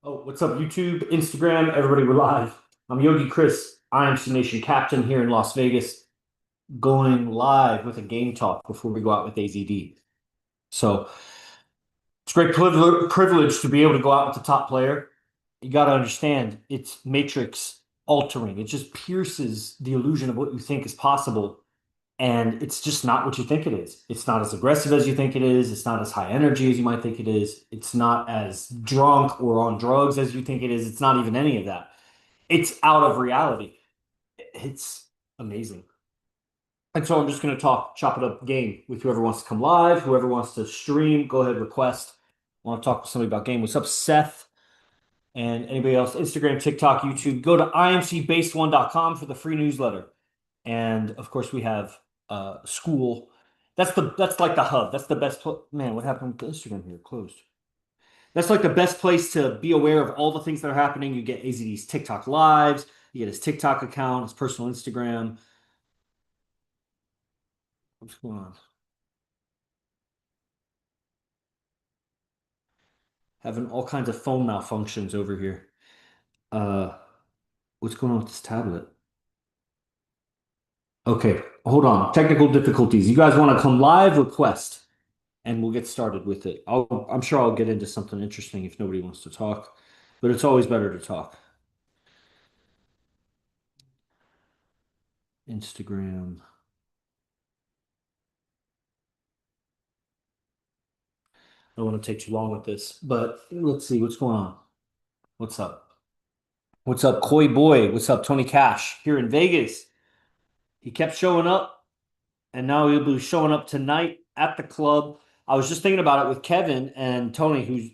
Oh, what's up, YouTube, Instagram, everybody, we're live. I'm Yogi Chris, IMC Nation captain here in Las Vegas, going live with a game talk before we go out with AZD. So it's a great privilege to be able to go out with the top player. You got to understand, it's matrix altering. It just pierces the illusion of what you think is possible. And it's just not what you think it is. It's not as aggressive as you think it is. It's not as high energy as you might think it is. It's not as drunk or on drugs as you think it is. It's not even any of that. It's out of reality. It's amazing. And so I'm just going to chop it up game with whoever wants to come live, whoever wants to stream, go ahead, request. I want to talk with somebody about game. What's up, Seth? And anybody else, Instagram, TikTok, YouTube, go to imcbased1.com for the free newsletter. And of course, we have school. That's like the hub. That's the best man, what happened to Instagram here? Closed. That's like the best place to be aware of all the things that are happening. You get AZD's TikTok lives, you get his TikTok account, his personal Instagram. What's going on? Having all kinds of phone malfunctions over here. Uh, what's going on with this tablet? Okay, hold on. Technical difficulties. You guys want to come live? Request, and we'll get started with it. I'm sure I'll get into something interesting if nobody wants to talk, but it's always better to talk. Instagram. I don't want to take too long with this, but let's see what's going on. What's up? What's up, Koi Boy? What's up, Tony Cash here in Vegas? He kept showing up, and now he'll be showing up tonight at the club. I was just thinking about it with Kevin and Tony, who's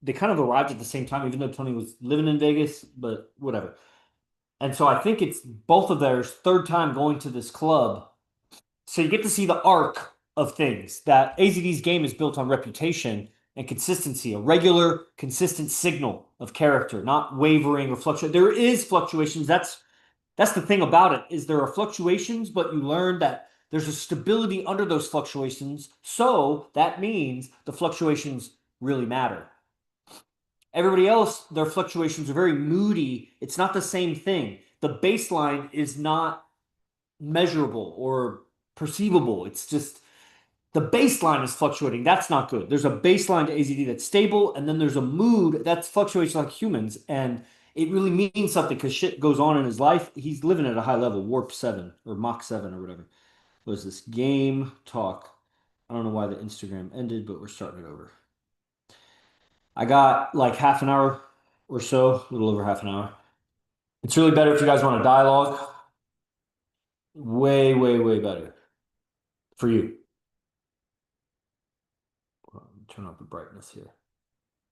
they kind of arrived at the same time, even though Tony was living in Vegas, but whatever. And so I think it's both of theirs third time going to this club. So you get to see the arc of things that AZD's game is built on reputation and consistency, a regular, consistent signal of character, not wavering or fluctuation. There is fluctuations. That's the thing about it is there are fluctuations, but you learn that there's a stability under those fluctuations. So that means the fluctuations really matter. Everybody else, their fluctuations are very moody. It's not the same thing. The baseline is not measurable or perceivable. It's just the baseline is fluctuating. That's not good. There's a baseline to AZD that's stable, and then there's a mood that's fluctuates like humans. And it really means something because shit goes on in his life. He's living at a high level, warp 7 or Mach 7 or whatever. What is this? Game talk. I don't know why the Instagram ended, but we're starting it over. I got like half an hour or so, a little over half an hour. It's really better if you guys want a dialogue. Way, way, way better for you. Turn up the brightness here.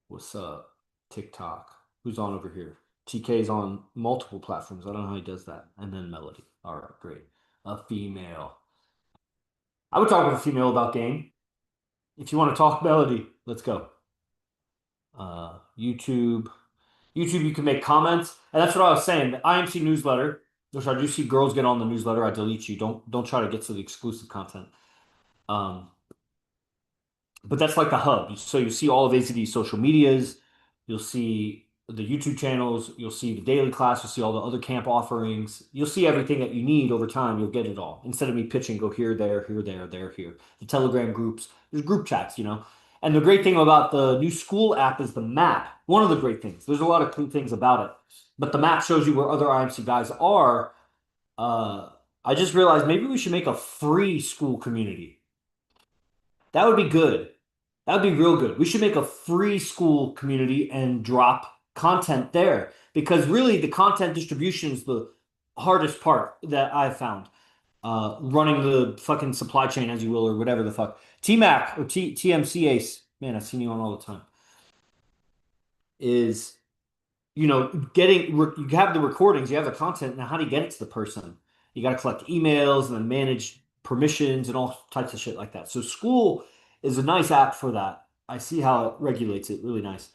What's up? TikTok. Who's on over here? TK's on multiple platforms. I don't know how he does that. And then Melody. All right, great. A female. I would talk with a female about game. If you want to talk Melody, let's go. YouTube. YouTube, you can make comments. And that's what I was saying. The IMC newsletter, which I do see girls get on the newsletter, I delete you. Don't try to get to the exclusive content. Um, but that's like the hub. So you see all of ACD's social medias, you'll see the YouTube channels, you'll see the daily class, you'll see all the other camp offerings, you'll see everything that you need over time. You'll get it all instead of me pitching, go here, there, here. The Telegram groups, there's group chats. And the great thing about the new school app is the map. One of the great things. There's a lot of cool things about it, but the map shows you where other IMC guys are. Uh, I just realized maybe we should make a free school community. That would be good. That would be real good. We should make a free school community and drop content there because really the content distribution is the hardest part that I've found. Running the fucking supply chain, as you will, or whatever the fuck. TMAC or TMC Ace, man, I've seen you on all the time, is, you have the recordings, you have the content. Now, how do you get it to the person? You got to collect emails and then manage permissions and all types of shit like that. So school is a nice app for that. I see how it regulates it really nice.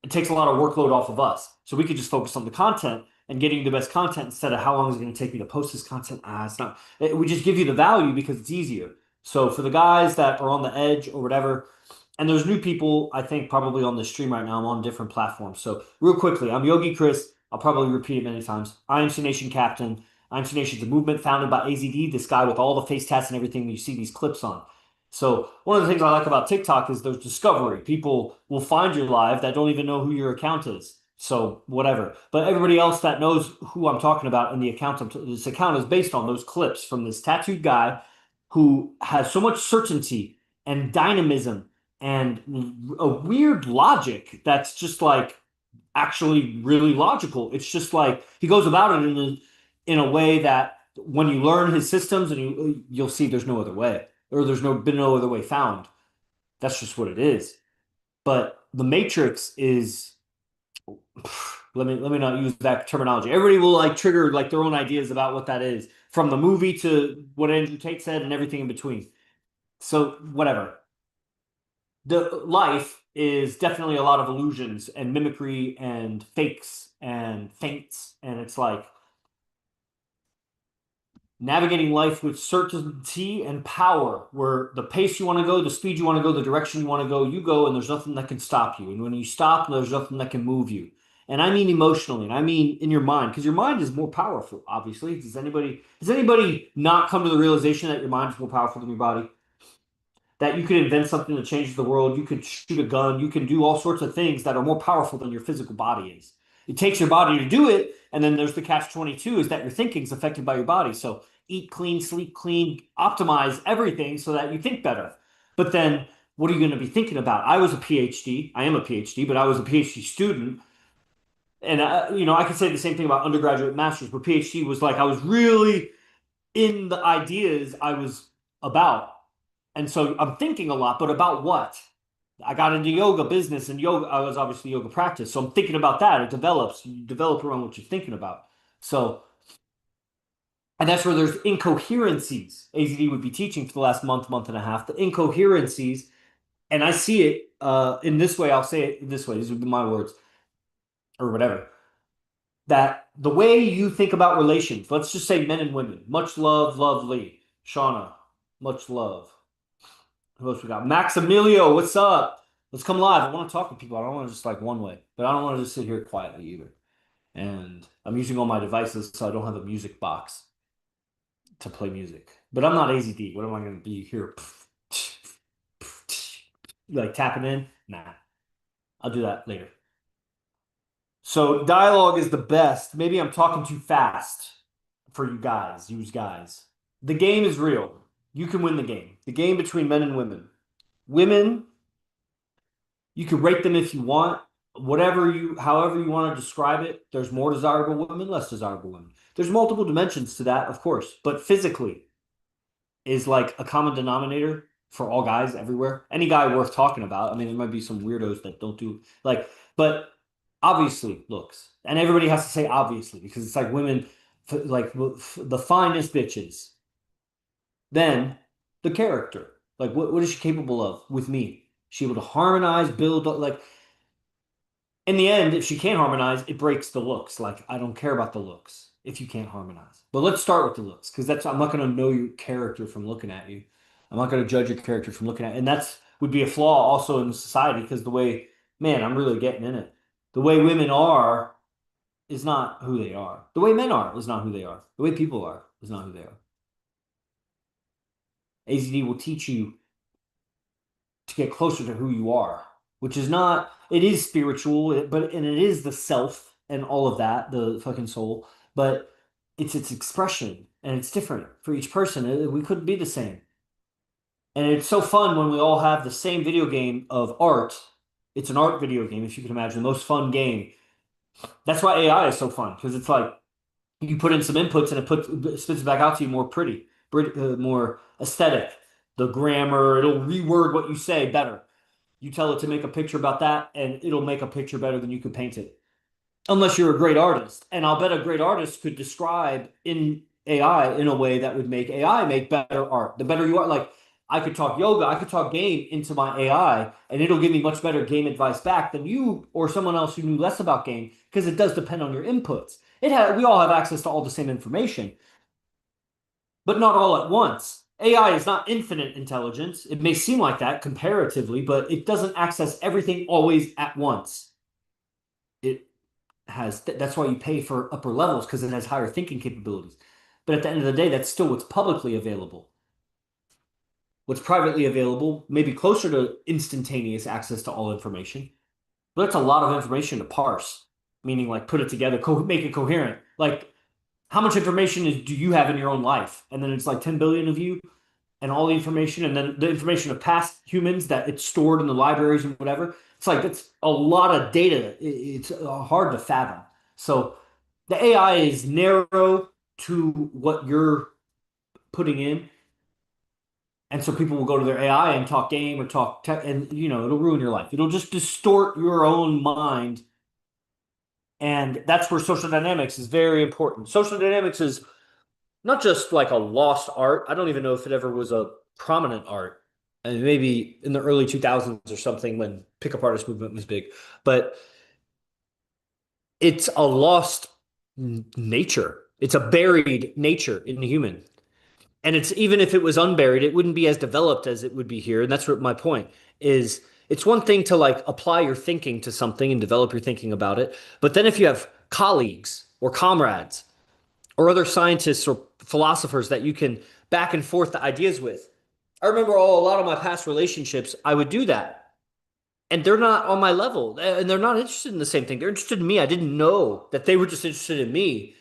It takes a lot of workload off of us. So we could just focus on the content and getting the best content instead of how long is it going to take me to post this content. It's not. We just give you the value because it's easier. So for the guys that are on the edge or whatever, and there's new people, I think, probably on the stream right now. I'm on different platforms. So real quickly, I'm Yogi Chris. I'll probably repeat it many times. IMC Nation captain. IMC Nation is a movement founded by AZD, this guy with all the face tats and everything you see these clips on. So one of the things I like about TikTok is there's discovery. People will find your live that don't even know who your account is. So whatever. But everybody else that knows who I'm talking about in the account, this account is based on those clips from this tattooed guy who has so much certainty and dynamism and a weird logic that's just like actually really logical. It's just like he goes about it in a way that when you learn his systems and you'll see there's no other way or there's no other way found. That's just what it is. But the Matrix is let me not use that terminology. Everybody will like trigger like their own ideas about what that is, from the movie to what Andrew Tate said and everything in between. So whatever. The life is definitely a lot of illusions and mimicry and fakes and feints, and it's like navigating life with certainty and power, where the pace you want to go, the speed you want to go, the direction you go, and there's nothing that can stop you. And when you stop, there's nothing that can move you. And I mean emotionally, and I mean in your mind, because your mind is more powerful, obviously. Does anybody not come to the realization that your mind is more powerful than your body? That you could invent something that changes the world, you could shoot a gun, you can do all sorts of things that are more powerful than your physical body is. It takes your body to do it, and then there's the catch 22 is that your thinking is affected by your body. So eat clean, sleep clean, optimize everything so that you think better. But then what are you going to be thinking about? I was a PhD. I am a PhD, but I was a PhD student. And I could say the same thing about undergraduate masters, but PhD was like I was really in the ideas I was about. And so I'm thinking a lot, but about what? I got into yoga business and yoga. I was obviously yoga practice. So I'm thinking about that. It develops. You develop around what you're thinking about. So, and that's where there's incoherencies. AZD would be teaching for the last month and a half, the incoherencies. And I see it in this way. I'll say it this way. These would be my words or whatever. That the way you think about relations, let's just say men and women, much love, lovely. Shauna, much love. Who else we got? Maximilio, what's up? Let's come live. I want to talk to people. I don't want to just like one way, but I don't want to just sit here quietly either. And I'm using all my devices, so I don't have a music box to play music. But I'm not AZD. What am I going to be here? Like tapping in? Nah, I'll do that later. So dialogue is the best. Maybe I'm talking too fast for you guys, The game is real. You can win the game. The game between men and women. Women, you can rate them if you want, however you want to describe it. There's more desirable women, less desirable women. There's multiple dimensions to that, of course, but physically is like a common denominator for all guys everywhere. Any guy worth talking about. I mean, there might be some weirdos that don't do like, but obviously looks, and everybody has to say obviously because it's like women, like the finest bitches. Then the character, like what is she capable of with me? She able to harmonize, build like in the end, if she can't harmonize, it breaks the looks. Like I don't care about the looks if you can't harmonize. But let's start with the looks because that's I'm not going to know your character from looking at you. I'm not going to judge your character from looking at, and that's would be a flaw also in society because the way, man, I'm really getting in it. The way women are is not who they are. The way men are is not who they are. The way people are is not who they are. AZD will teach you to get closer to who you are, which is not, it is spiritual, but and it is the self and all of that, the fucking soul, but it's its expression and it's different for each person. We couldn't be the same. And it's so fun when we all have the same video game of art. It's an art video game, if you can imagine, the most fun game. That's why AI is so fun because it's like you put in some inputs and it spits it back out to you more pretty, more aesthetic. The grammar, it'll reword what you say better. You tell it to make a picture about that, and it'll make a picture better than you could paint it. Unless you're a great artist. And I'll bet a great artist could describe in AI in a way that would make AI make better art. The better you are, like I could talk yoga, I could talk game into my AI, and it'll give me much better game advice back than you or someone else who knew less about game, because it does depend on your inputs. We all have access to all the same information, but not all at once. AI is not infinite intelligence. It may seem like that comparatively, but it doesn't access everything always at once. It that's why you pay for upper levels because it has higher thinking capabilities. But at the end of the day, that's still what's publicly available. What's privately available, maybe closer to instantaneous access to all information. But that's a lot of information to parse, meaning like put it together, make it coherent. Like how much information do you have in your own life? And then it's like 10 billion of you and all the information, and then the information of past humans that it's stored in the libraries and whatever. It's like it's a lot of data. It's hard to fathom. So the AI is narrow to what you're putting in, and so people will go to their AI and talk game or talk tech, and it'll ruin your life. It'll just distort your own mind, and that's where social dynamics is very important. Social dynamics is not just like a lost art. I don't even know if it ever was a prominent art. And maybe in the early 2000s or something when pickup artist movement was big. But it's a lost nature. It's a buried nature in the human. And it's even if it was unburied, it wouldn't be as developed as it would be here. And that's what my point is. It's one thing to like apply your thinking to something and develop your thinking about it. But then if you have colleagues or comrades or other scientists or philosophers that you can back and forth the ideas with. I remember a lot of my past relationships, I would do that. And they're not on my level and they're not interested in the same thing. They're interested in me. I didn't know that they were just interested in me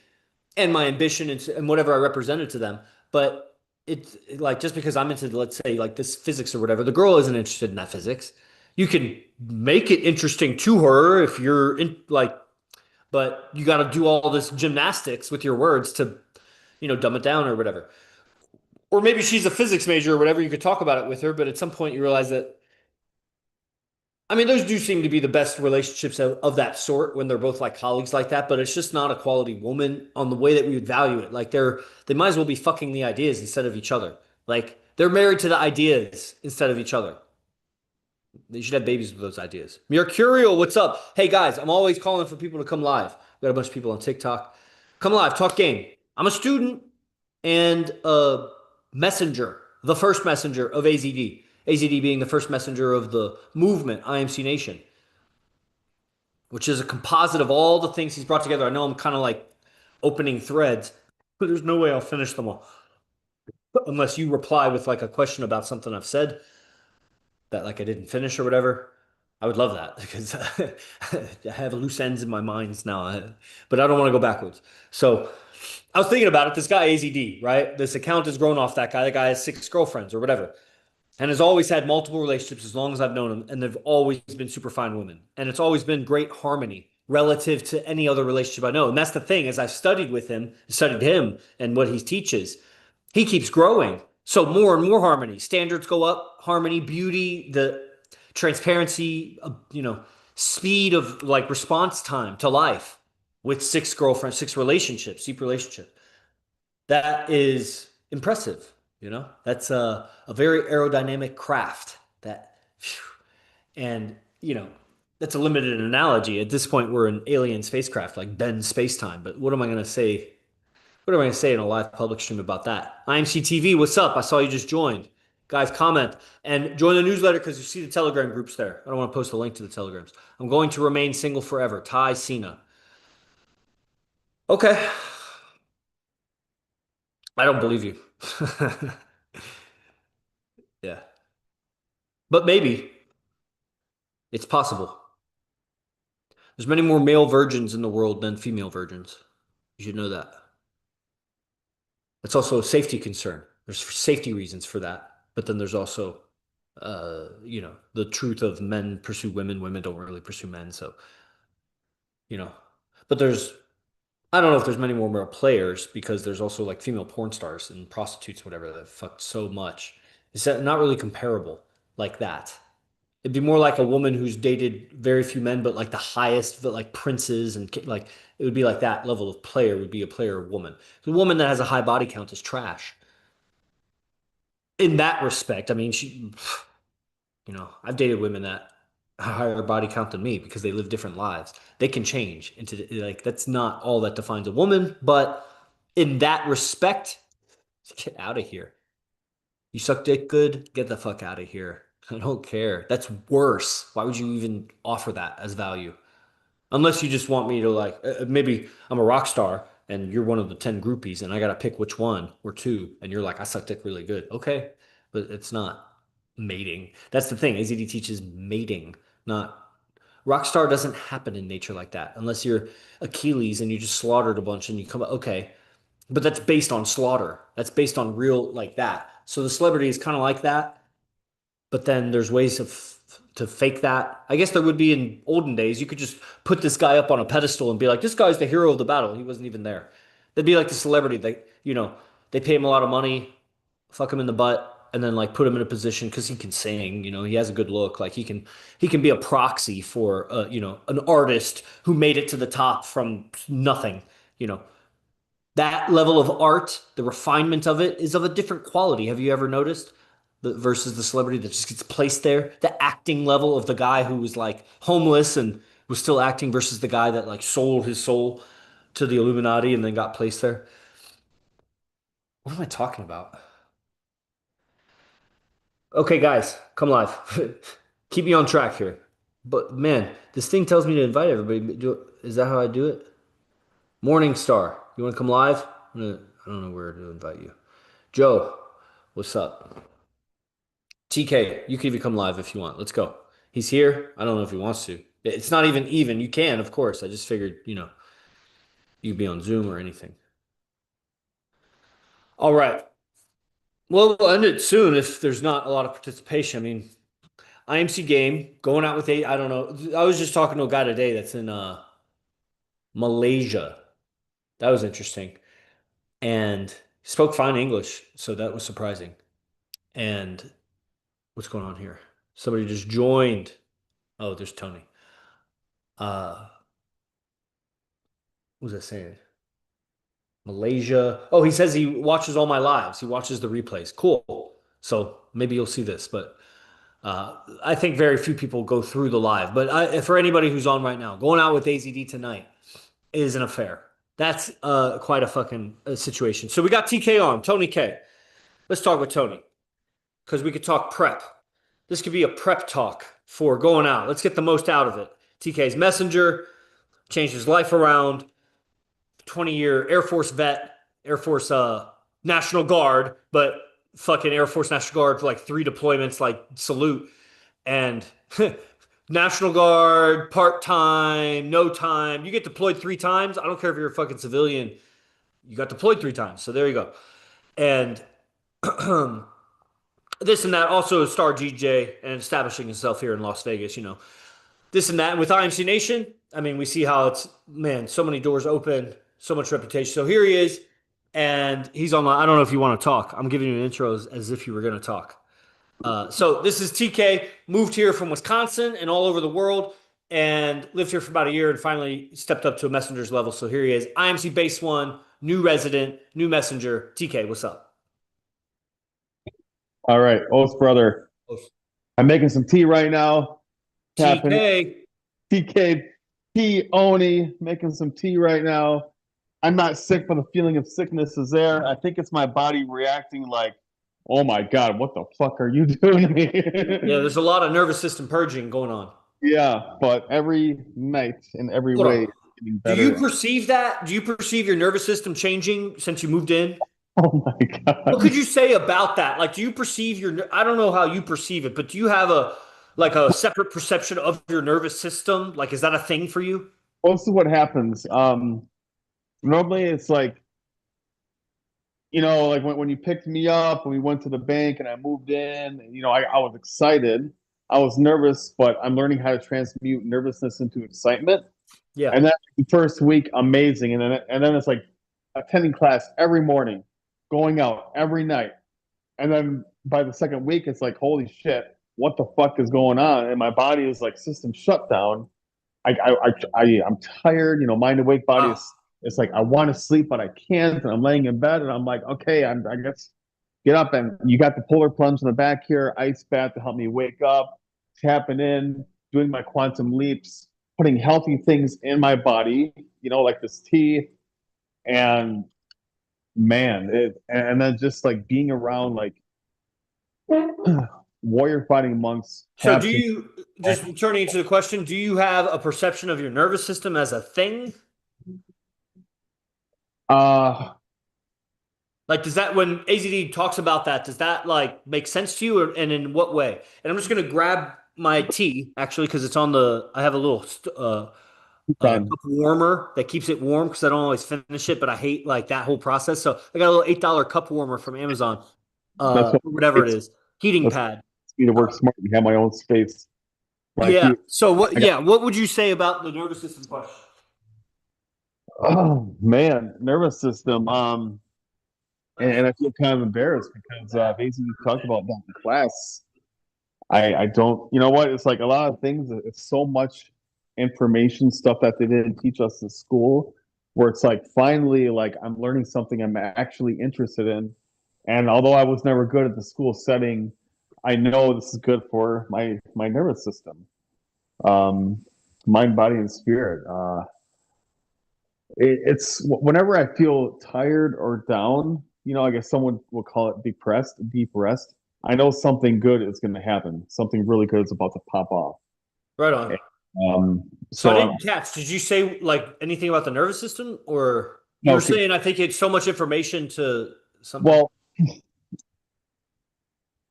and my ambition and whatever I represented to them. But it's like just because I'm into, let's say, like this physics or whatever, the girl isn't interested in that physics. You can make it interesting to her if you're in, like, but you got to do all this gymnastics with your words to dumb it down or whatever. Or maybe she's a physics major or whatever. You could talk about it with her, but at some point you realize that, I mean, those do seem to be the best relationships of that sort when they're both like colleagues like that, but it's just not a quality woman on the way that we would value it. Like they might as well be fucking the ideas instead of each other. Like they're married to the ideas instead of each other. They should have babies with those ideas. Mercurial, what's up? Hey guys, I'm always calling for people to come live. We got a bunch of people on TikTok. Come live, talk game. I'm a student and a messenger, the first messenger of AZD. AZD being the first messenger of the movement, IMC Nation, which is a composite of all the things he's brought together. I know I'm kind of like opening threads, but there's no way I'll finish them all unless you reply with like a question about something I've said that like I didn't finish or whatever. I would love that because I have loose ends in my minds now, but I don't want to go backwards. So I was thinking about it. This guy AZD, right? This account has grown off that guy. The guy has 6 girlfriends or whatever, and has always had multiple relationships as long as I've known him, and they've always been super fine women, and it's always been great harmony relative to any other relationship I know. And that's the thing, as I've studied him and what he teaches, he keeps growing. So more and more harmony, standards go up, harmony, beauty, the transparency, speed of like response time to life with 6 girlfriends, 6 relationships, deep relationship. That is impressive. That's a very aerodynamic craft that, and that's a limited analogy. At this point, we're an alien spacecraft, like Ben Spacetime. But what am I going to say? What am I going to say in a live public stream about that? IMC TV, what's up? I saw you just joined. Guys, comment and join the newsletter because you see the Telegram groups there. I don't want to post a link to the Telegrams. I'm going to remain single forever. Ty Cena. Okay. I don't believe you. Yeah. But maybe it's possible. There's many more male virgins in the world than female virgins. You should know that. It's also a safety concern. There's safety reasons for that. But then there's also, the truth of men pursue women, women don't really pursue men. So, you know, but I don't know if there's many more male players because there's also like female porn stars and prostitutes, whatever, that fucked so much. It's not really comparable like that. It'd be more like a woman who's dated very few men, but like the highest, but like princes and like it would be like that level of player would be a player woman. The woman that has a high body count is trash. In that respect, I mean, I've dated women that have a higher body count than me because they live different lives. They can change into like that's not all that defines a woman, but in that respect, get out of here. You suck dick good? Get the fuck out of here. I don't care. That's worse. Why would you even offer that as value? Unless you just want me to like, maybe I'm a rock star and you're one of the 10 groupies and I got to pick which one or two. And you're like, I suck dick really good. Okay. But it's not mating. That's the thing. AZD teaches mating, not Rockstar doesn't happen in nature like that unless you're Achilles and you just slaughtered a bunch and you come okay. But that's based on slaughter. That's based on real like that. So the celebrity is kind of like that, but then there's ways to fake that. I guess there would be in olden days. You could just put this guy up on a pedestal and be like, this guy's the hero of the battle. He wasn't even there. They'd be like the celebrity. They pay him a lot of money, fuck him in the butt, and then like put him in a position because he can sing. He has a good look. Like he can be a proxy for an artist who made it to the top from nothing. You know, that level of art, the refinement of it is of a different quality. Have you ever noticed? Versus the celebrity that just gets placed there, the acting level of the guy who was like homeless and was still acting versus the guy that like sold his soul to the Illuminati and then got placed there. What am I talking about? Okay, guys, come live. Keep me on track here. But man, this thing tells me to invite everybody. Is that how I do it? Morning Star, you want to come live? I don't know where to invite you. Joe, what's up? TK, you can even come live if you want. Let's go. He's here. I don't know if he wants to. It's not even. You can, of course. I just figured, you could be on Zoom or anything. All right. Well, we'll end it soon if there's not a lot of participation. I mean, IMC game, going out with eight. I don't know. I was just talking to a guy today that's in Malaysia. That was interesting. And he spoke fine English, so that was surprising. And what's going on here? Somebody just joined. Oh, there's Tony. What was I saying? Malaysia. Oh, he says he watches all my lives. He watches the replays. Cool. So maybe you'll see this, but I think very few people go through the live. But for anybody who's on right now, going out with AZD tonight is an affair. That's quite a fucking situation. So we got TK on, Tony K. Let's talk with Tony because we could talk prep. This could be a prep talk for going out. Let's get the most out of it. TK's messenger changed his life around. 20-year Air Force vet, Air Force National Guard, but fucking Air Force National Guard for like 3 deployments, like salute. And National Guard, part time, no time. You get deployed 3 times. I don't care if you're a fucking civilian. You got deployed 3 times. So there you go. And this and that, also a star GJ and establishing himself here in Las Vegas, this and that. And with IMC Nation, I mean, we see how it's, man, so many doors open, so much reputation. So here he is, and he's online. I don't know if you want to talk. I'm giving you an intro as if you were going to talk. So this is TK, moved here from Wisconsin and all over the world, and lived here for about a year and finally stepped up to a messenger's level. So here he is, IMC Base 1, new resident, new messenger. TK, what's up? All right, Oath brother. I'm making some tea right now. TK. TK Tea Oni, making some tea right now. I'm not sick, but the feeling of sickness is there. I think it's my body reacting like, oh my God, what the fuck are you doing to me? Yeah, there's a lot of nervous system purging going on. Yeah, but every night in every Hold way, on. it's getting Do you better. perceive that? Do you perceive your nervous system changing since you moved in? Oh my What could God. you say about that? Like, do you perceive I don't know how you perceive it, but do you have a separate perception of your nervous system? Like, is that a thing for you? Most of what happens, normally it's like, like when you picked me up and we went to the bank and I moved in, I was excited. I was nervous, but I'm learning how to transmute nervousness into excitement. Yeah. And then the first week, amazing. And then it's like attending class every morning, going out every night. And then by the second week, it's like, holy shit, what the fuck is going on? And my body is like system shutdown. I'm tired. Mind awake body Wow. is. It's like I want to sleep, but I can't, and I'm laying in bed, and I'm like, okay, I guess get up, and you got the polar plunge in the back here, ice bath to help me wake up, tapping in, doing my quantum leaps, putting healthy things in my body, like this tea, and man, and then just like being around like Warrior fighting monks So do captured. you, just returning to the question, do you have a perception of your nervous system as a thing? Uh, Like, does that, when AZD talks about that, does that like make sense to you, and in what way? And I'm just gonna grab my tea actually because it's on the. I have a little fun. cup warmer that keeps it warm because I don't always finish it, but I hate like that whole process. So I got a little $8 cup warmer from Amazon, That's what or whatever it it's is, heating that's pad. me to Uh, work smart and have my own space. Like yeah. you, So what? I got. Yeah. What would you say about the nervous system question? Oh man, nervous system. And I feel kind of embarrassed because basically we talked about that in class. I don't, you know what? It's like a lot of things. It's so much information stuff that they didn't teach us in school, where it's like finally, like I'm learning something I'm actually interested in. And although I was never good at the school setting, I know this is good for my nervous system, um, mind, body, and spirit. It's whenever I feel tired or down, I guess someone will call it depressed, deep rest. I know something good is going to happen. Something really good is about to pop off. Right on. So I So didn't catch. Did you say like anything about the nervous system, or you were okay. saying I think it's so much information to something? Well,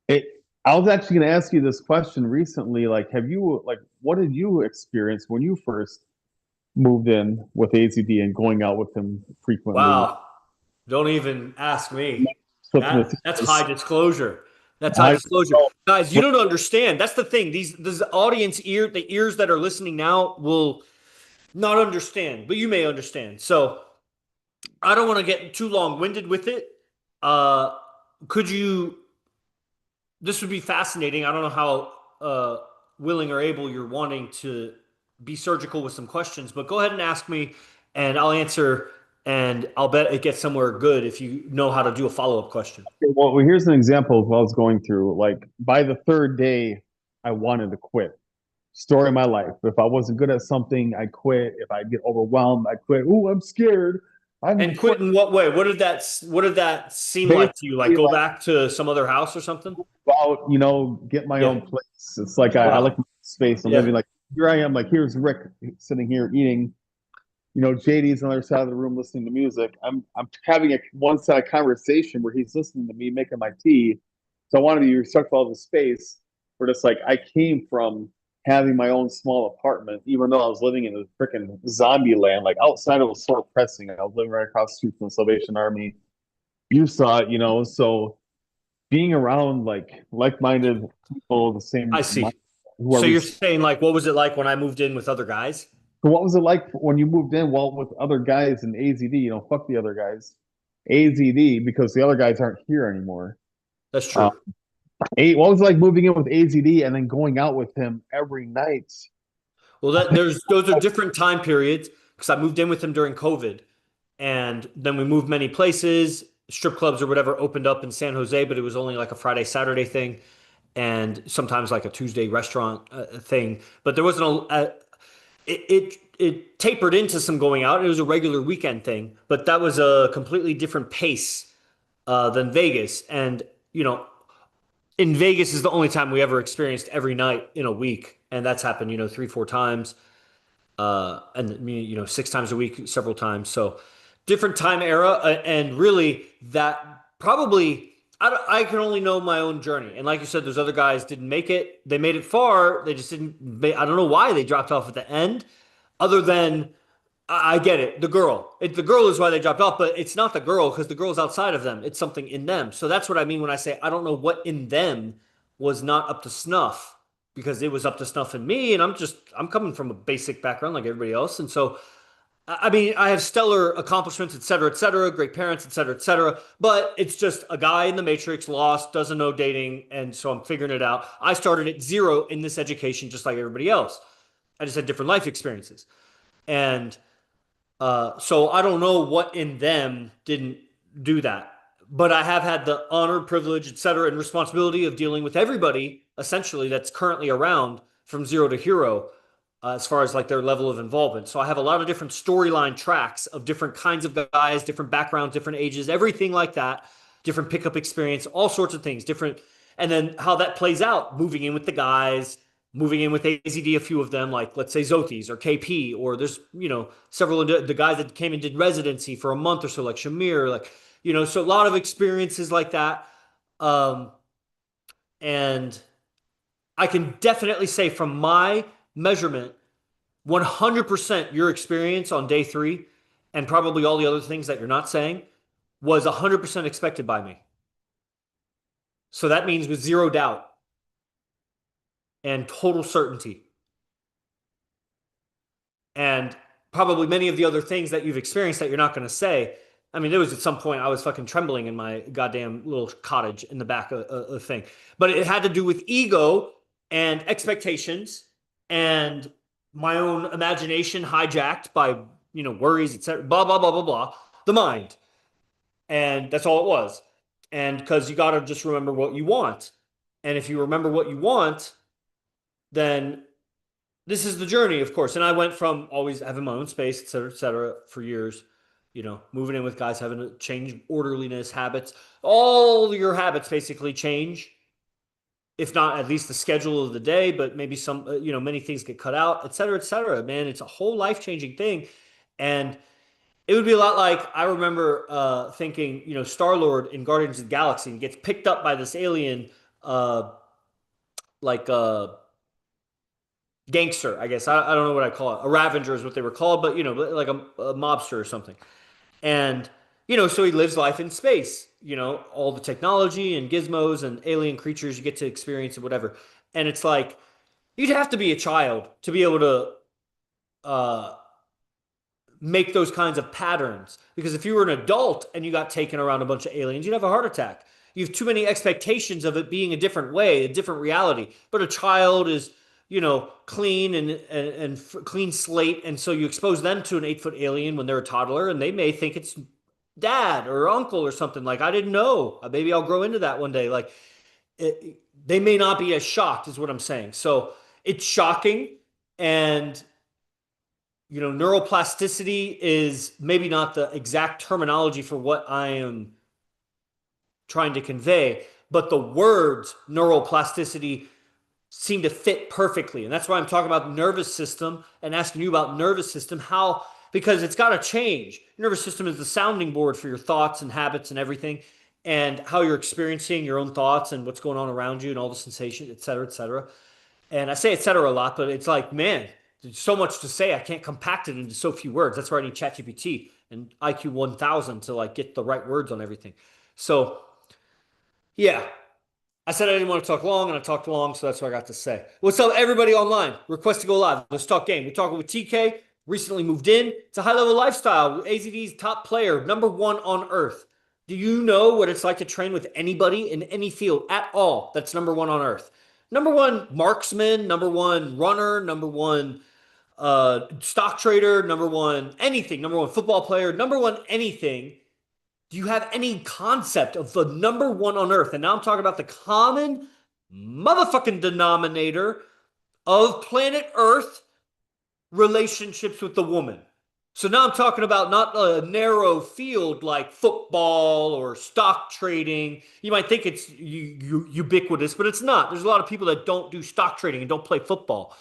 it. I was actually going to ask you this question recently. Like, what did you experience when you first moved in with AZD and going out with him frequently? Wow. Don't even ask me. Flipping That's high disclosure. That's high I, disclosure. Guys, you don't understand. That's the thing. These audience the ears that are listening now will not understand, but you may understand. So I don't want to get too long-winded with it. Uh, could you this would be fascinating. I don't know how willing or able you're wanting to be surgical with some questions, but go ahead and ask me and I'll answer. And I'll bet it gets somewhere good if you know how to do a follow-up question. well, here's an example of what I was going through. Like by the third day, I wanted to quit. Story of my life. If I wasn't good at something, I quit. If I get overwhelmed, I quit. Ooh, I'm scared. I'm gonna And quit. quit in what way? What did that seem like to you? Like Basically, go like back to some other house or something? about get my Yeah. own place. It's like I like Wow. my space. I'm Yeah. living like here I am. Like here's Rick sitting here eating. JD's on the other side of the room listening to music. I'm having a one side conversation where he's listening to me making my tea. So I wanted to be respectful of the space. Where just like I came from having my own small apartment, even though I was living in a freaking zombie land. Like outside, it was so depressing. I was living right across the street from the Salvation Army. You saw it. So being around like-minded people, the I same see. who are. So you're saying like what was it like when I moved in with other guys? So what was it like when you moved in? Well, with other guys in AZD, fuck the other guys. AZD because the other guys aren't here anymore. That's Uh, true. what was it like moving in with AZD and then going out with him every night? Well, there's those are different time periods because I moved in with him during COVID, and then we moved many places. Strip clubs or whatever opened up in San Jose, but it was only like a Friday, Saturday thing, and sometimes like a Tuesday restaurant thing. But there wasn't it tapered into some going out. It was a regular weekend thing, but that was a completely different pace than Vegas. And you know, in Vegas is the only time we ever experienced every night in a week, and that's happened, 3, 4 times and six times a week, several times. So different time era, and really that probably I can only know my own journey. And like you said, those other guys didn't make it. They made it far. They just didn't. I don't know why they dropped off at the end, other than I get it. The girl is why they dropped off, but it's not the girl because the girl's outside of them. It's something in them. So that's what I mean when I say I don't know what in them was not up to snuff because it was up to snuff in me, and I'm coming from a basic background like everybody else, and so I mean I have stellar accomplishments, et cetera, great parents, et cetera. But it's just a guy in the matrix, lost, doesn't know dating, and so I'm figuring it out. I started at zero in this education, just like everybody else. I just had different life experiences, and so I don't know what in them didn't do that, but I have had the honor, privilege, et cetera, and responsibility of dealing with everybody essentially that's currently around from zero to hero, as far as like their level of involvement. So I have a lot of different storyline tracks of different kinds of guys, different backgrounds, different ages, everything like that, different pickup experience, all sorts of things, different. And then how that plays out, moving in with the guys, moving in with AZD, a few of them, like let's say Zotes or KP, or there's, several of the guys that came and did residency for a month or so, like Shamir, like, so a lot of experiences like that. Um, and I can definitely say from my measurement, 100% your experience on day three, and probably all the other things that you're not saying, was 100% expected by me. So that means with zero doubt and total certainty. And probably many of the other things that you've experienced that you're not going to say. I mean, there was at some point I was fucking trembling in my goddamn little cottage in the back of the thing. But it had to do with ego and expectations and my own imagination hijacked by, worries, etc. Blah, blah, blah, blah, blah. The mind. And that's all it was. And because you got to just remember what you want. And if you remember what you want, then this is the journey, of course. And I went from always having my own space, et cetera, for years, moving in with guys, having to change orderliness, habits. All your habits basically change, if not at least the schedule of the day, but maybe some, many things get cut out, et cetera, et cetera. Man, it's a whole life changing thing. And it would be a lot like I remember thinking, Star Lord in Guardians of the Galaxy gets picked up by this alien, uh, like gangster, I guess. I don't know what I call it. A Ravager is what they were called, but like a mobster or something. And so he lives life in space. All the technology and gizmos and alien creatures you get to experience and whatever. And it's like you'd have to be a child to be able to uh, make those kinds of patterns. Because if you were an adult and you got taken around a bunch of aliens, you'd have a heart attack. You have too many expectations of it being a different way, a different reality. But a child is, clean and clean slate, and so you expose them to an 8 foot alien when they're a toddler, and they may think it's dad or uncle or something. Like I didn't know. Maybe I'll grow into that one day. Like they may not be as shocked, is what I'm saying. So it's shocking, and neuroplasticity is maybe not the exact terminology for what I am trying to convey, but the words neuroplasticity seem to fit perfectly. And that's why I'm talking about nervous system and asking you about nervous system, because it's got to change. Nervous system is the sounding board for your thoughts and habits and everything, and how you're experiencing your own thoughts and what's going on around you and all the sensations, et cetera, et cetera. And I say et cetera a lot, but it's like, man, there's so much to say. I can't compact it into so few words. That's why I need ChatGPT and IQ 1000 to like get the right words on everything. So yeah, I said I didn't want to talk long, and I talked long, so that's what I got to say. What's up, everybody online? Request to go live. Let's talk game. We're talking with TK. Recently moved in. It's a high-level lifestyle. AZD's top player, #1 on Earth. Do you know what it's like to train with anybody in any field at all that's #1 on Earth? #1 marksman, #1 runner, #1 stock trader, #1 anything, #1 football player, #1 anything. Do you have any concept of the #1 on Earth? And now I'm talking about the common motherfucking denominator of planet Earth relationships with the woman. So now I'm talking about not a narrow field like football or stock trading. You might think it's ubiquitous, but it's not. There's a lot of people that don't do stock trading and don't play football.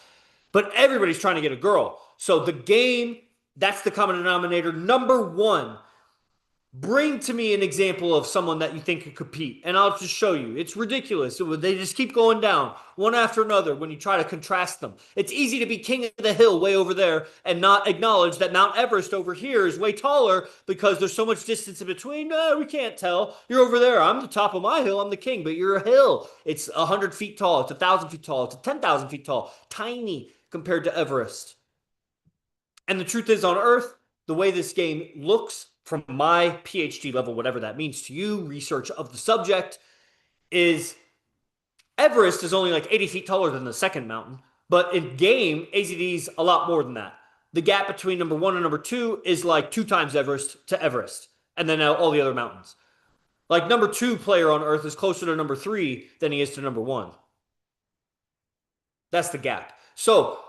But everybody's trying to get a girl. So the game, that's the common denominator. #1. Bring to me an example of someone that you think could compete, and I'll just show you. It's ridiculous. They just keep going down one after another when you try to contrast them. It's easy to be king of the hill way over there and not acknowledge that Mount Everest over here is way taller because there's so much distance in between. No, we can't tell. You're over there. I'm the top of my hill. I'm the king, but you're a hill. It's 100 feet tall. It's 1,000 feet tall. It's 10,000 feet tall. Tiny compared to Everest. And the truth is, on Earth, the way this game looks from my PhD level, whatever that means to you, research of the subject, is Everest is only like 80 feet taller than the second mountain. But in game, AZD's a lot more than that. The gap between #1 and #2 is like 2 times Everest to Everest. And then all the other mountains. Like #2 player on Earth is closer to #3 than he is to #1. That's the gap. So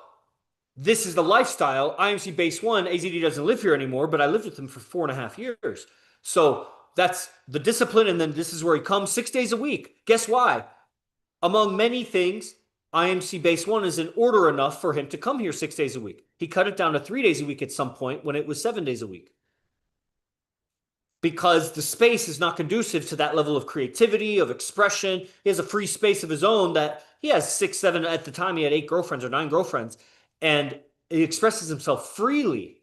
this is the lifestyle. IMC base 1, AZD doesn't live here anymore, but I lived with him for 4.5 years. So that's the discipline. And then this is where he comes 6 days a week. Guess why? Among many things, IMC base 1 is in order enough for him to come here 6 days a week. He cut it down to 3 days a week at some point when it was 7 days a week, because the space is not conducive to that level of creativity, of expression. He has a free space of his own that he has 6, 7, at the time he had 8 girlfriends or 9 girlfriends, and he expresses himself freely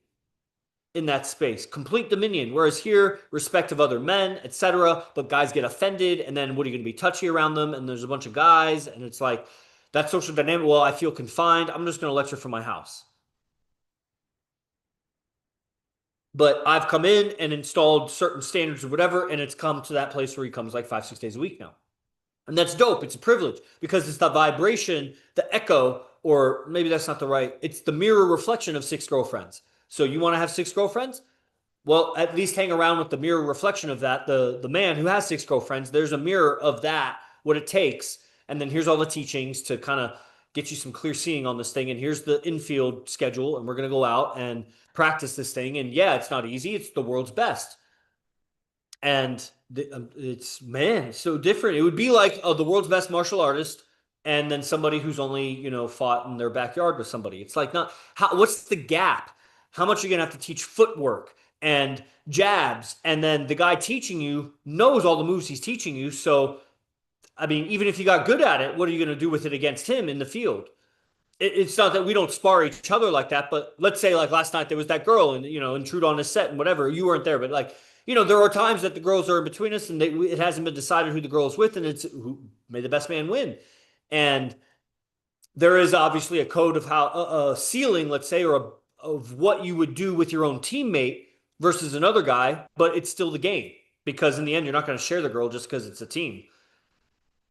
in that space, complete dominion. Whereas here, respect of other men, etc. But guys get offended, and then what are you going to be touchy around them? And there's a bunch of guys, and it's like that social dynamic. Well, I feel confined. I'm just going to lecture from my house. But I've come in and installed certain standards or whatever, and it's come to that place where he comes like 5, 6 days a week now. And that's dope. It's a privilege because it's the vibration, the echo, or maybe that's not the right, it's the mirror reflection of 6 girlfriends. So you want to have 6 girlfriends? Well, at least hang around with the mirror reflection of that. The man who has 6 girlfriends, there's a mirror of that, what it takes. And then here's all the teachings to kind of get you some clear seeing on this thing. And here's the infield schedule. And we're going to go out and practice this thing. And yeah, it's not easy. It's the world's best. And it's, man, it's so different. It would be like the world's best martial artist and then somebody who's only, fought in their backyard with somebody. It's like, not how, what's the gap? How much are you going to have to teach footwork and jabs? And then the guy teaching you knows all the moves he's teaching you. So, I mean, even if you got good at it, what are you going to do with it against him in the field? It's not that we don't spar each other like that, but let's say like last night there was that girl and intrude on his set and whatever. You weren't there, but like there are times that the girls are in between us and it hasn't been decided who the girl is with, and it's who may the best man win. And there is obviously a code of how a ceiling, let's say, or of what you would do with your own teammate versus another guy, but it's still the game because in the end you're not going to share the girl just because it's a team.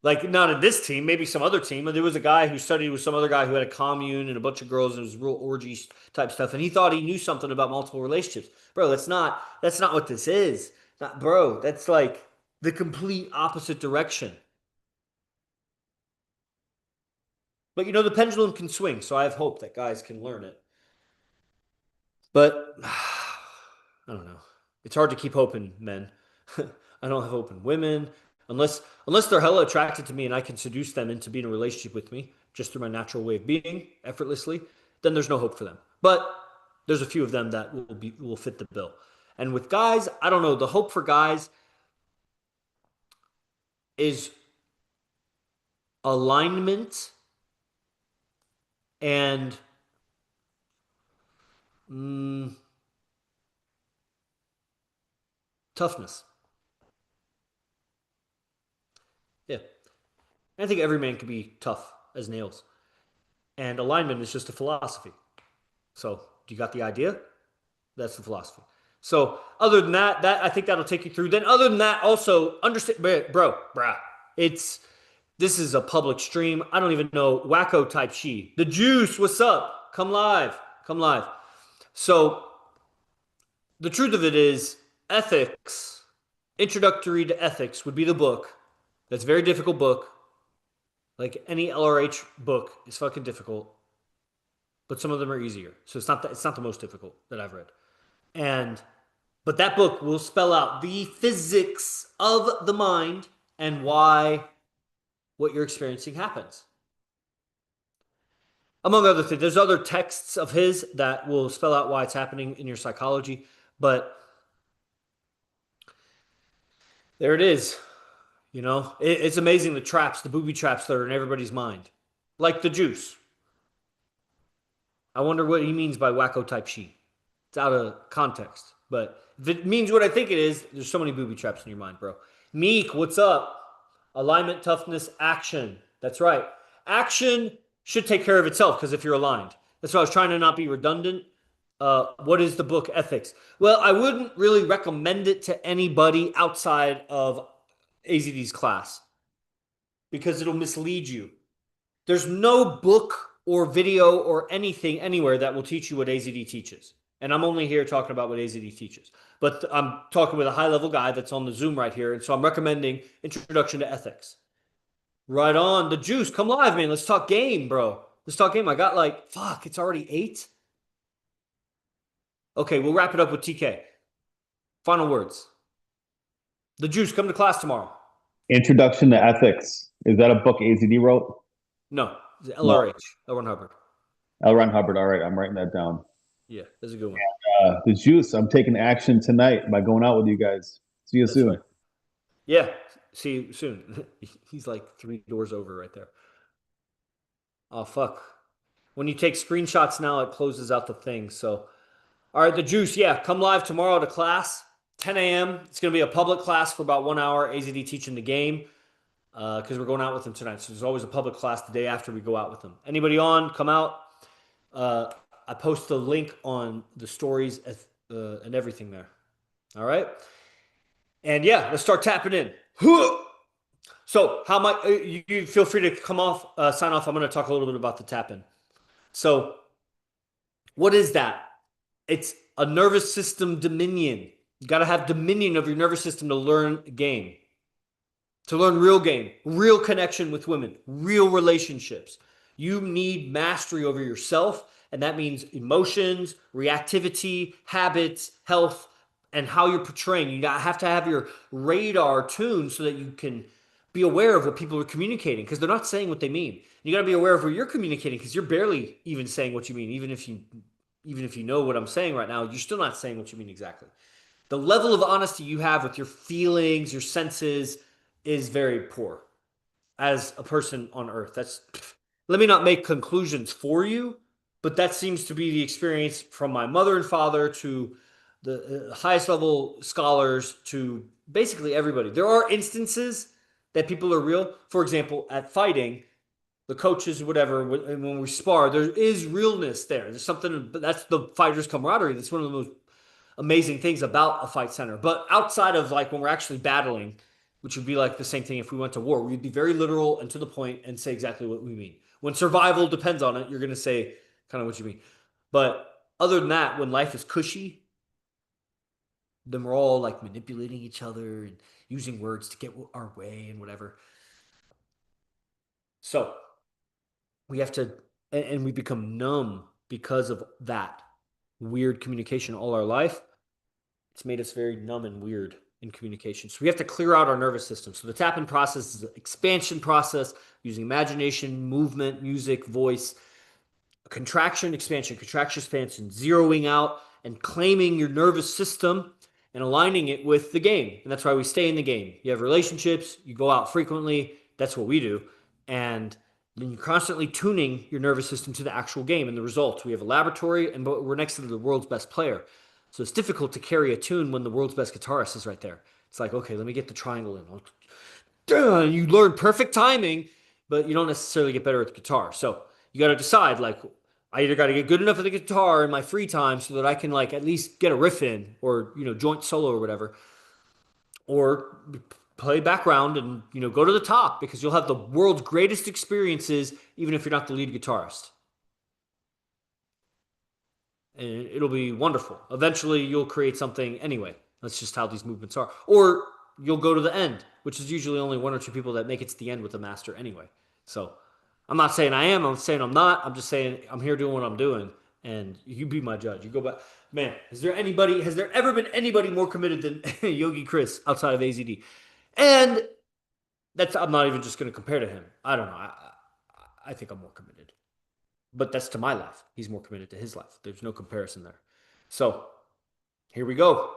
Like, not in this team, maybe some other team. There was a guy who studied with some other guy who had a commune and a bunch of girls, and it was real orgy type stuff. And he thought he knew something about multiple relationships. Bro, that's not what this is. Not, bro, that's like the complete opposite direction. But the pendulum can swing, so I have hope that guys can learn it. But I don't know. It's hard to keep hope in men. I don't have hope in women unless they're hella attracted to me and I can seduce them into being in a relationship with me just through my natural way of being effortlessly. Then there's no hope for them. But there's a few of them that will fit the bill. And with guys, I don't know. The hope for guys is alignment and toughness. Yeah. I think every man can be tough as nails. And alignment is just a philosophy. So, do you got the idea? That's the philosophy. So, other than that, I think that'll take you through. Then, other than that, also understand, bruh, this is a public stream. I don't even know wacko type she. The juice, what's up? Come live, come live. So, the truth of it is, ethics, Introductory to Ethics would be the book. That's a very difficult book. Like any LRH book is fucking difficult, but some of them are easier. So it's not the most difficult that I've read. But that book will spell out the physics of the mind and why what you're experiencing happens. Among other things, there's other texts of his that will spell out why it's happening in your psychology, but there it is. It's amazing the booby traps that are in everybody's mind. Like the juice. I wonder what he means by wacko type she. It's out of context. But if it means what I think it is, there's so many booby traps in your mind, bro. Meek, what's up? Alignment, toughness, action. That's right. Action should take care of itself because if you're aligned. That's why I was trying to not be redundant. What is the book Ethics? Well, I wouldn't really recommend it to anybody outside of AZD's class because it'll mislead you. There's no book or video or anything anywhere that will teach you what AZD teaches. And I'm only here talking about what AZD teaches. But I'm talking with a high level guy that's on the Zoom right here. And so I'm recommending Introduction to Ethics. Right on. The juice. Come live, man. Let's talk game, bro. Let's talk game. I got it's already 8. Okay, we'll wrap it up with TK. Final words. The juice, come to class tomorrow. Introduction to Ethics. Is that a book AZD wrote? No, it's No. LRH, L. Ron Hubbard. L. Ron Hubbard. All right, I'm writing that down. Yeah, that's a good one. The juice. I'm taking action tonight by going out with you guys. See you That's right. soon. Yeah, see you soon. He's like 3 doors over right there. Oh, fuck. When you take screenshots now, it closes out the thing. So, all right, the juice. Yeah, come live tomorrow to class, 10 a.m. It's going to be a public class for about 1 hour. AZD teaching the game because we're going out with them tonight. So there's always a public class the day after we go out with them. Anybody on? Come out. Uh, I post the link on the stories and everything there. All right. And yeah, let's start tapping in. So, how much you feel free to come off, sign off. I'm going to talk a little bit about the tap in. So, what is that? It's a nervous system dominion. You got to have dominion of your nervous system to learn game, to learn real game, real connection with women, real relationships. You need mastery over yourself, and that means emotions, reactivity, habits, health, and how you're portraying. You have to have your radar tuned so that you can be aware of what people are communicating because they're not saying what they mean. You got to be aware of where you're communicating because you're barely even saying what you mean. Even if you know what I'm saying right now, you're still not saying what you mean exactly. The level of honesty you have with your feelings, your senses, is very poor as a person on earth. Let me not make conclusions for you, but that seems to be the experience from my mother and father to the highest level scholars to basically everybody. There are instances that people are real. For example, at fighting, the coaches, whatever, when we spar, there is realness there. There's something, that's the fighter's camaraderie. That's one of the most amazing things about a fight center. But outside of like when we're actually battling, which would be like the same thing if we went to war, we'd be very literal and to the point and say exactly what we mean. When survival depends on it, you're going to say kind of what you mean. But other than that, when life is cushy, then we're all like manipulating each other and using words to get our way and whatever. So we have to, and we become numb because of that weird communication all our life. It's made us very numb and weird in communication. So we have to clear out our nervous system. So the tap-in process is an expansion process using imagination, movement, music, voice, contraction, expansion, contraction, expansion, zeroing out and claiming your nervous system and aligning it with the game. And that's why we stay in the game. You have relationships, you go out frequently. That's what we do. And then you're constantly tuning your nervous system to the actual game and the results. We have a laboratory and we're next to the world's best player. So it's difficult to carry a tune when the world's best guitarist is right there. It's like, okay, let me get the triangle in. You learn perfect timing, but you don't necessarily get better at the guitar. So you got to decide, like, I either got to get good enough at the guitar in my free time so that I can like at least get a riff in or joint solo or whatever, or play background and go to the top because you'll have the world's greatest experiences even if you're not the lead guitarist. And it'll be wonderful. Eventually, you'll create something anyway. That's just how these movements are. Or you'll go to the end, which is usually only one or two people that make it to the end with the master anyway. So I'm not saying I am. I'm saying I'm not. I'm just saying I'm here doing what I'm doing. And you be my judge. You go back. Man, has there ever been anybody more committed than Yogi Chris outside of AZD? And I'm not even just going to compare to him. I don't know. I think I'm more committed. But that's to my life. He's more committed to his life. There's no comparison there. So here we go.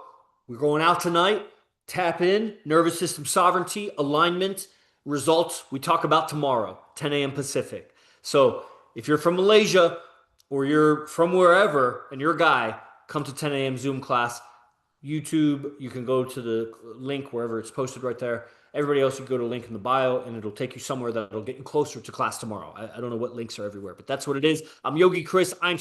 We're going out tonight. Tap in, nervous system sovereignty, alignment, results we talk about tomorrow, 10 a.m. Pacific. So if you're from Malaysia or you're from wherever and you're a guy, come to 10 a.m. Zoom class. YouTube, you can go to the link wherever it's posted right there. Everybody else, you go to a link in the bio and it'll take you somewhere that'll get you closer to class tomorrow. I don't know what links are everywhere, but that's what it is. I'm Yogi Chris. I'm